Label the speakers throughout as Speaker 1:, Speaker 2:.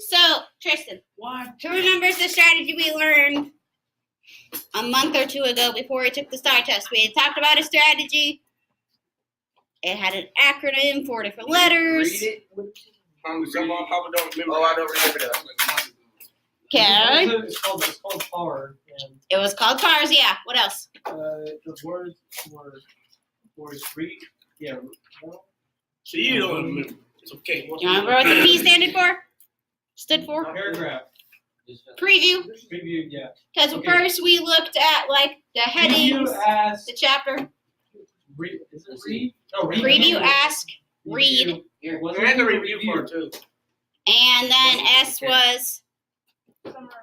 Speaker 1: So, Tristan, who remembers the strategy we learned a month or two ago before we took the STAR test? We had talked about a strategy. It had an acronym, 4 different letters.
Speaker 2: Read it.
Speaker 3: Papa don't remember.
Speaker 2: Oh, I don't remember that.
Speaker 1: Okay.
Speaker 4: It's called PAR. And
Speaker 1: It was called PARS, yeah. What else?
Speaker 4: the words were read. Yeah.
Speaker 3: So you don't remember. It's okay.
Speaker 1: Do you remember what the P stood for?
Speaker 4: Paragraph.
Speaker 1: Preview.
Speaker 4: Preview, yeah.
Speaker 1: Because
Speaker 4: Okay.
Speaker 1: first we looked at like the headings,
Speaker 4: Preview, ask,
Speaker 1: the chapter.
Speaker 4: read. Is it read? No, read.
Speaker 1: Preview, ask, read.
Speaker 4: Was
Speaker 3: We had the review part too.
Speaker 1: And then S was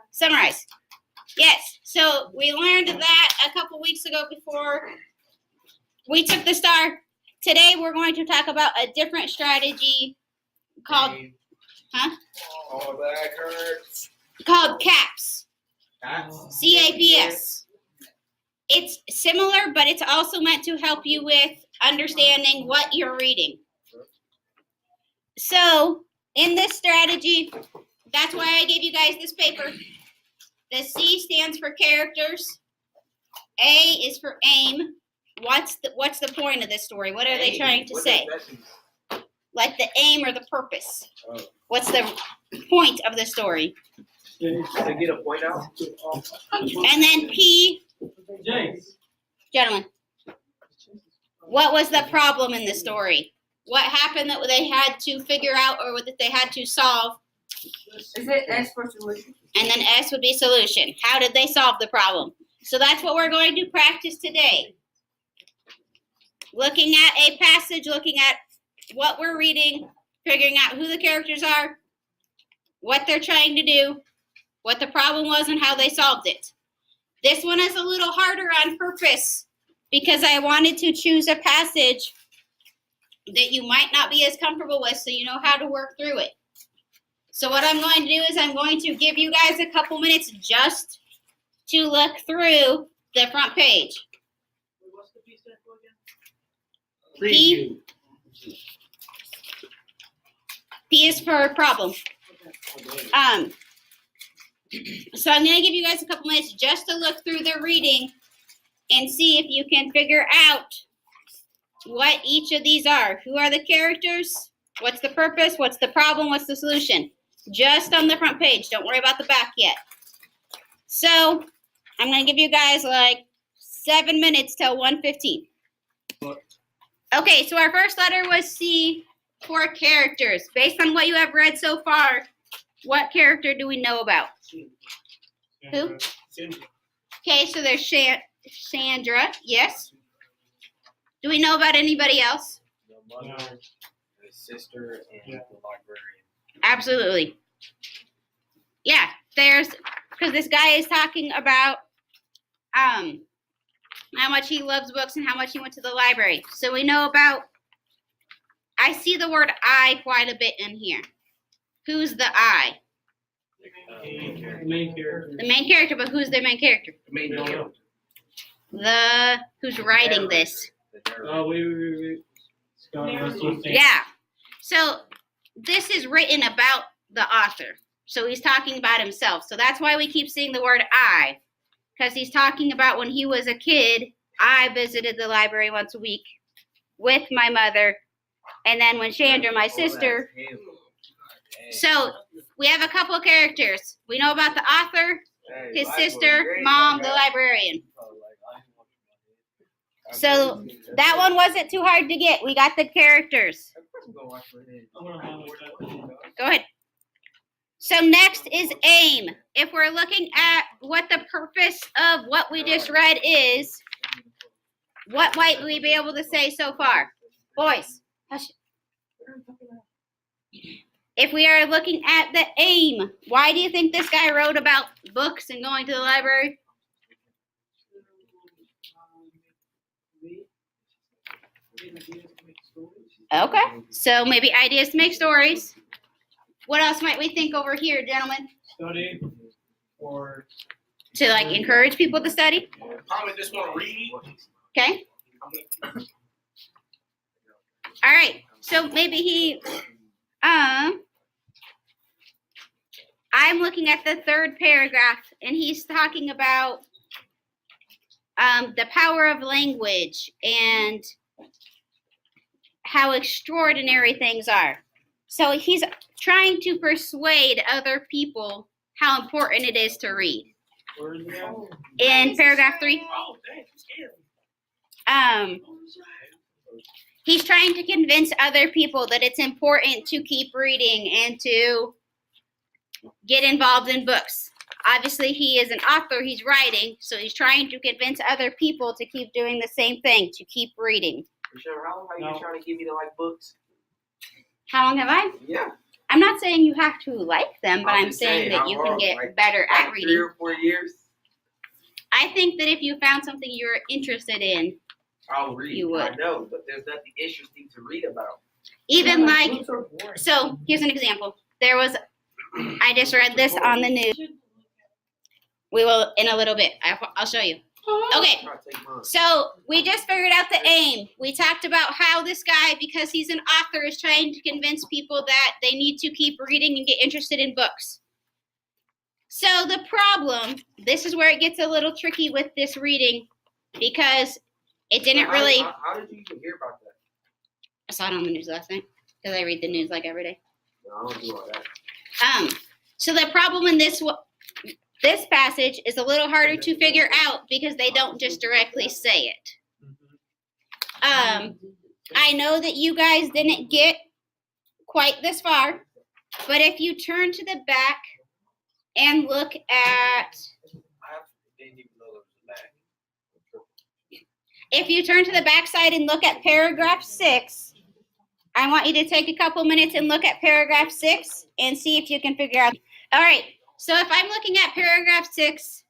Speaker 1: summarize. Yes. So we learned that a couple weeks ago before we took the STAR. Today we're going to talk about a different strategy called
Speaker 2: Oh, that hurts.
Speaker 1: CAPS. CAPS. It's similar, but it's also meant to help you with understanding what you're reading. So in this strategy, that's why I gave you guys this paper. The C stands for characters. A is for aim. What's the point of this story? What are they trying to say? Like the aim or the purpose.
Speaker 2: Oh.
Speaker 1: What's the point of the story?
Speaker 2: To get a point out?
Speaker 1: And then P,
Speaker 4: James.
Speaker 1: gentlemen, what was the problem in the story? What happened that they had to figure out or that they had to solve?
Speaker 5: Is it S for solution?
Speaker 1: And then S would be solution. How did they solve the problem? So that's what we're going to practice today. Looking at a passage, looking at what we're reading, figuring out who the characters are, what they're trying to do, what the problem was, and how they solved it. This one is a little harder on purpose because I wanted to choose a passage that you might not be as comfortable with so you know how to work through it. So what I'm going to do is I'm going to give you guys a couple minutes just to look through the front page.
Speaker 4: What's the P stand for again?
Speaker 3: Preview.
Speaker 1: P is for problem. So I'm going to give you guys a couple minutes just to look through the reading and see if you can figure out what each of these are. Who are the characters? What's the purpose? What's the problem? What's the solution? Just on the front page. Don't worry about the back yet. So I'm going to give you guys like 7 minutes till 1:15. Okay, so our first letter was C for characters. Based on what you have read so far, what character do we know about? Who? Okay, so there's Sandra. Yes. Do we know about anybody else?
Speaker 2: The mother, the sister, and the librarian.
Speaker 1: Absolutely. Yeah, because this guy is talking about how much he loves books and how much he went to the library. So we know about, I see the word I quite a bit in here. Who's the I?
Speaker 4: Main character.
Speaker 1: The main character, but who's the main character?
Speaker 3: The main character.
Speaker 1: Who's writing this?
Speaker 4: Oh, wait. Scott Russell.
Speaker 1: Yeah. So this is written about the author. So he's talking about himself. So that's why we keep seeing the word I. Because he's talking about when he was a kid, I visited the library once a week with my mother. And then when Chandra, my sister. So we have a couple of characters. We know about the author, his sister, mom, the librarian. So that one wasn't too hard to get. We got the characters. Go ahead. So next is aim. If we're looking at what the purpose of what we just read is, what might we be able to say so far? Boys, hush. If we are looking at the aim, why do you think this guy wrote about books and going to the library? Okay, so maybe ideas to make stories. What else might we think over here, gentlemen?
Speaker 4: Study or
Speaker 1: To like encourage people to study?
Speaker 3: Probably just want to read.
Speaker 1: Okay. All right. So maybe he I'm looking at the third paragraph, and he's talking about the power of language and how extraordinary things are. So he's trying to persuade other people how important it is to read.
Speaker 4: Where is it at?
Speaker 1: In paragraph 3,
Speaker 3: Oh, dang, you scared me.
Speaker 1: he's trying to convince other people that it's important to keep reading and to get involved in books. Obviously, he is an author, he's writing, so he's trying to convince other people to keep doing the same thing, to keep reading.
Speaker 2: Michelle, how long are
Speaker 4: No.
Speaker 2: you trying to get me to like books?
Speaker 1: How long have I?
Speaker 2: Yeah.
Speaker 1: I'm not saying you have to like them, but
Speaker 2: I'm
Speaker 1: I'm
Speaker 2: just
Speaker 1: saying
Speaker 2: saying,
Speaker 1: that
Speaker 2: how
Speaker 1: you can
Speaker 2: long?
Speaker 1: get
Speaker 2: Like-
Speaker 1: better at
Speaker 2: Like 3
Speaker 1: reading.
Speaker 2: or 4 years,
Speaker 1: I think that if you found something you're interested in,
Speaker 2: I'll read.
Speaker 1: You would.
Speaker 2: I know, but there's nothing interesting to read about.
Speaker 1: even like, so here's an example. I just read this on the news. We will in a little bit. I'll show you. Okay.
Speaker 2: I'll take mine.
Speaker 1: So we just figured out the aim. We talked about how this guy, because he's an author, is trying to convince people that they need to keep reading and get interested in books. So the problem, this is where it gets a little tricky with this reading, because it didn't
Speaker 2: How-
Speaker 1: really.
Speaker 2: How did you even hear about that?
Speaker 1: I saw it on the news last night because I read the news like every day.
Speaker 2: No, I don't do all that.
Speaker 1: So the problem in this passage is a little harder to figure out because they don't just directly say it. I know that you guys didn't get quite this far, but if you turn to the back and look at,
Speaker 2: I didn't even know there was a bag.
Speaker 1: if you turn to the back side and look at paragraph 6, I want you to take a couple minutes and look at paragraph 6 and see if you can figure out. All right, so if I'm looking at paragraph 6,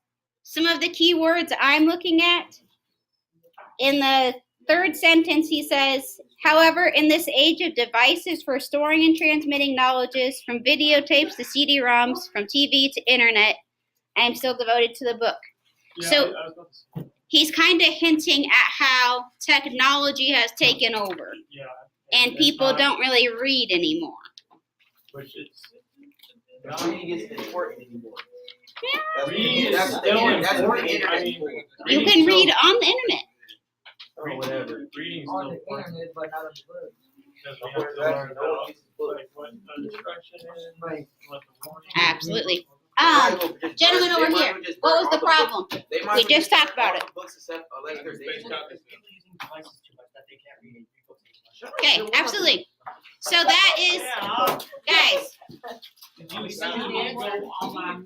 Speaker 1: some of the key words I'm looking at, in the third sentence, he says, however, in this age of devices for storing and transmitting knowledges, from videotapes to CD-ROMs, from TV to internet, I am still devoted to the book.
Speaker 4: Yeah,
Speaker 1: So-
Speaker 4: I was about to say,
Speaker 1: He's kind of hinting at how technology has taken over
Speaker 4: yeah.
Speaker 1: and
Speaker 4: It's
Speaker 1: people
Speaker 4: not-
Speaker 1: don't really read anymore.
Speaker 4: Which it's.
Speaker 2: Reading isn't important anymore.
Speaker 1: Yeah.
Speaker 2: That's
Speaker 4: Reading is
Speaker 2: that's the
Speaker 4: still
Speaker 2: internet. That's what the
Speaker 4: important. I
Speaker 2: internet's
Speaker 4: mean,
Speaker 2: for.
Speaker 1: You
Speaker 4: reading's
Speaker 1: can
Speaker 4: still-
Speaker 1: read on the internet.
Speaker 2: Or whatever.
Speaker 4: Reading's
Speaker 5: On
Speaker 4: still
Speaker 5: the
Speaker 4: important.
Speaker 5: internet, but not on the book.
Speaker 4: Because we have to learn about like what a destruction is,
Speaker 5: Right.
Speaker 4: what the warning is.
Speaker 1: Absolutely.
Speaker 2: They might as well just
Speaker 1: Gentlemen
Speaker 2: burn-
Speaker 1: over
Speaker 2: they might
Speaker 1: here,
Speaker 2: as well just
Speaker 1: what
Speaker 2: burn
Speaker 1: was
Speaker 2: all
Speaker 1: the
Speaker 2: books.
Speaker 1: problem?
Speaker 2: They might
Speaker 1: We
Speaker 2: as well
Speaker 1: just talked
Speaker 2: burn
Speaker 1: about
Speaker 2: all
Speaker 1: it.
Speaker 2: the books except Electrization.
Speaker 1: Okay, absolutely. So that is, guys,
Speaker 4: Did you see the answer on my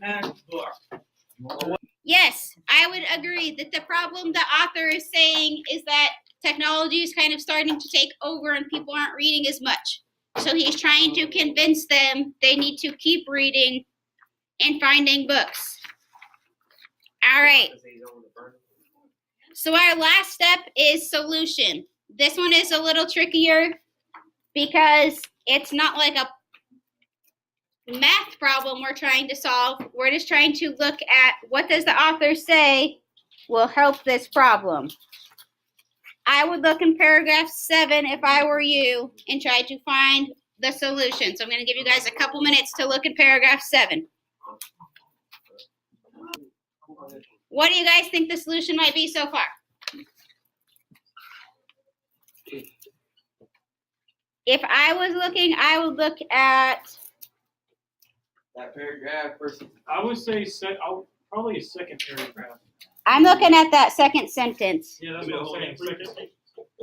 Speaker 4: MacBook?
Speaker 1: yes, I would agree that the problem the author is saying is that technology is kind of starting to take over and people aren't reading as much. So he's trying to convince them they need to keep reading and finding books. All right. So our last step is solution. This one is a little trickier because it's not like a math problem we're trying to solve. We're just trying to look at what does the author say will help this problem. I would look in paragraph 7 if I were you and try to find the solution. So I'm going to give you guys a couple minutes to look at paragraph 7. What do you guys think the solution might be so far? If I was looking, I would look at,
Speaker 2: That paragraph versus
Speaker 4: I would say probably a second paragraph.
Speaker 1: I'm looking at that second sentence.
Speaker 4: Yeah, that's what I'm saying. Second.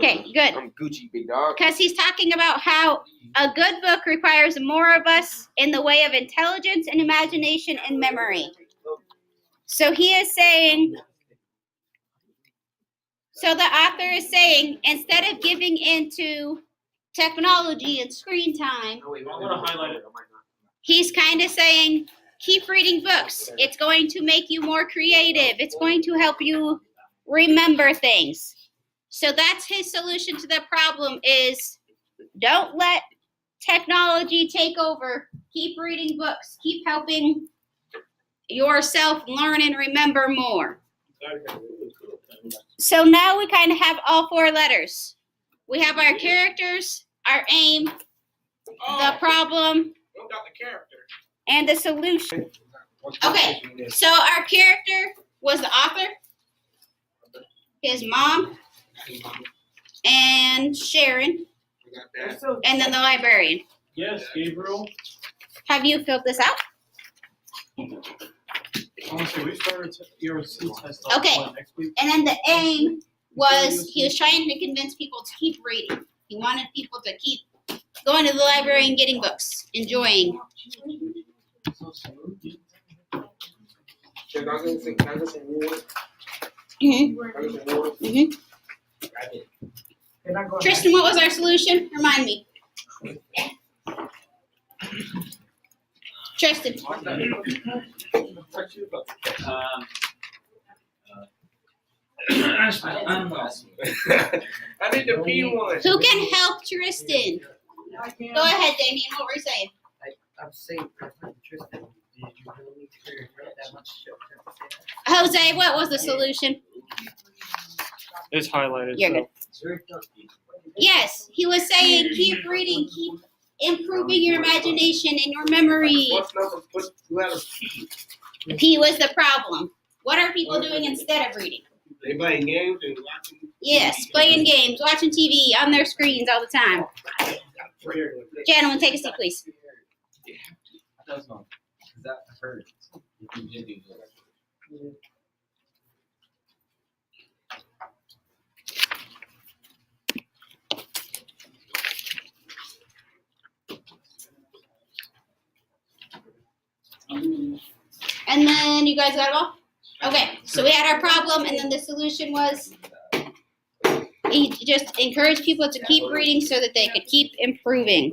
Speaker 1: Okay, good.
Speaker 2: I'm Gucci, big dog.
Speaker 1: Because he's talking about how a good book requires more of us in the way of intelligence and imagination and memory. So he is saying, so the author is saying, instead of giving into technology and screen time,
Speaker 2: No, wait,
Speaker 4: I'm gonna highlight it.
Speaker 2: I might not.
Speaker 1: he's kind of saying, keep reading books. It's going to make you more creative. It's going to help you remember things. So that's his solution to the problem is don't let technology take over. Keep reading books. Keep helping yourself learn and remember more. So now we kind of have all 4 letters. We have our characters, our aim, the problem,
Speaker 3: What about the character?
Speaker 1: and the solution.
Speaker 2: What
Speaker 1: Okay.
Speaker 2: decision is-
Speaker 1: So our character was the author, his mom, and Sharon,
Speaker 2: We got that.
Speaker 5: So-
Speaker 1: and then the librarian.
Speaker 4: Yes, Gabriel.
Speaker 1: Have you filled this out?
Speaker 4: Honestly, we started ERC test
Speaker 1: Okay.
Speaker 4: next week.
Speaker 1: And then the aim was he was trying to convince people to keep reading. He wanted people to keep going to the library and getting books, enjoying.
Speaker 2: Can I get some water?
Speaker 1: Mhm,
Speaker 2: Can I get some water?
Speaker 1: mhm.
Speaker 2: Got it.
Speaker 5: Can I go?
Speaker 1: Tristan, what was our solution? Remind me. Tristan,
Speaker 2: I need the P one.
Speaker 1: who can help Tristan?
Speaker 5: I can.
Speaker 1: Go ahead, Damien. What were you saying?
Speaker 6: I'm saying, Tristan, did you really need to figure out that much shit?
Speaker 1: Jose, what was the solution?
Speaker 4: It's highlighted.
Speaker 1: You're
Speaker 4: so.
Speaker 1: good. Yes, he was saying keep reading, keep improving your imagination and your memory.
Speaker 2: What's number, what letter P?
Speaker 1: P was the problem. What are people doing instead of reading?
Speaker 2: They playing games and watching.
Speaker 1: Yes, playing games, watching TV on their screens all the time. Gentlemen, take a seat, please.
Speaker 6: That's not, that hurts. You did do that.
Speaker 1: And then you guys got it all? Okay, so we had our problem, and then the solution was he just encouraged people to keep reading so that they could keep improving.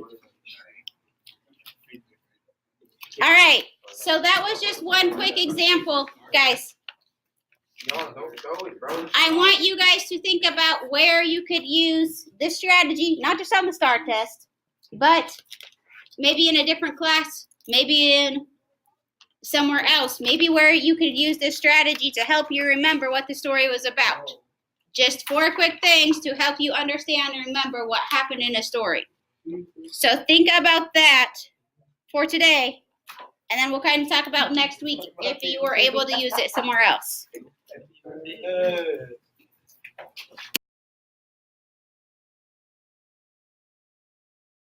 Speaker 1: All right, so that was just one quick example, guys.
Speaker 2: No, don't go it, bro.
Speaker 1: I want you guys to think about where you could use this strategy, not just on the STAR test, but maybe in a different class, maybe in somewhere else, maybe where you could use this strategy to help you remember what the story was about. Just 4 quick things to help you understand and remember what happened in a story. So think about that for today, and then we'll kind of talk about next week if you were able to use it somewhere else.